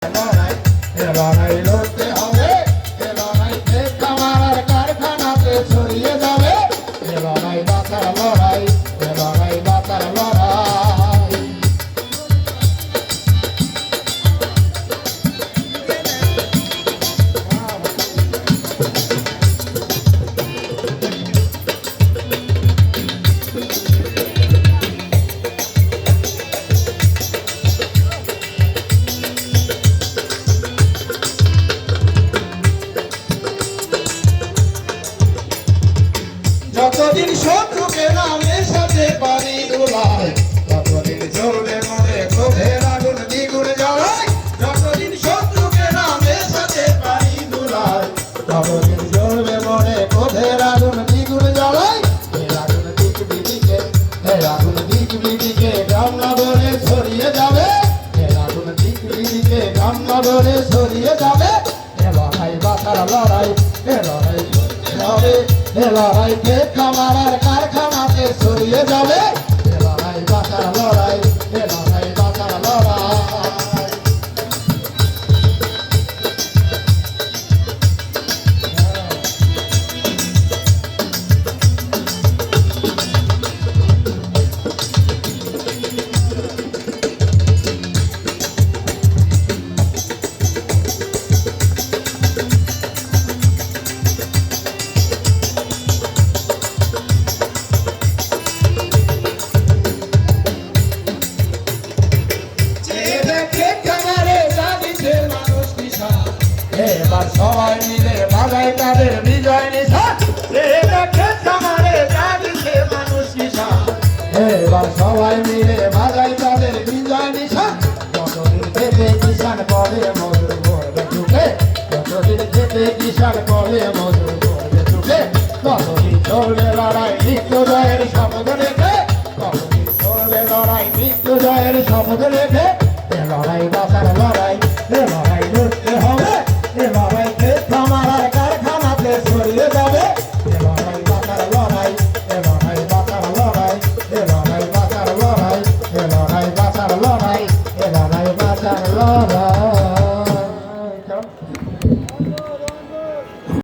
লড়াই এ লড়াই লড়তে হবে এ লড়াই খামার কারখানাতে ছড়িয়ে যাবে এ লড়াই বাঁচার লড়াই এ লড়াই বাঁচার লড়াই যতদিন শত্রুকে নামে সাথে পানি দোলায় ততদিন চলবে মনে ক্রোধের আগুন দ্বিগুণ জ্বালায় যতদিন শত্রুকে নামে সাথে পানি দোলায় ততদিন চলবে মনে ক্রোধের আগুন দ্বিগুণ জ্বালায় এর আগুন দিক বিদিকে গ্রাম নগরে ছড়িয়ে যাবে এর আগুন দিক বিদিকে গ্রাম নগরে ছড়িয়ে যাবে এ লড়াই বাঁচার লড়াই এ লড়াই হবে এ লড়াই খামার কারখানাতে ছড়িয়ে যাবে এ লড়াই বাঁচার লড়াই এ লড়াই বাঁচার লড়াই এবার সবাই মিলে বাজায় তাদের বিজয় নিশান খামারে জাগছে মানুষ কিষান এবার সবাই মিলে বাজায় তাদের বিজয় নিশান যতদিন থেকে কিষান করে মজুর করবে ঢুকে যতদিন থেকে কিষান করে মজুর করবে ঢুকে ততদিন চলবে লড়াই মৃত্যু জয়ের শপথ রেখে ততদিন চলবে লড়াই মৃত্যু জয়ের শপথ রেখে এ লড়াই বাঁচার লড়াই এ লড়াই লড়তে হবে এ লড়াই খামার কারখানাতে ছড়িয়ে যাবে এ লড়াই বাঁচার লড়াই এ লড়াই বাঁচার লড়াই এ লড়াই বাঁচার লড়াই এ লড়াই বাঁচার লড়াই এ লড়াই বাঁচার লড়াই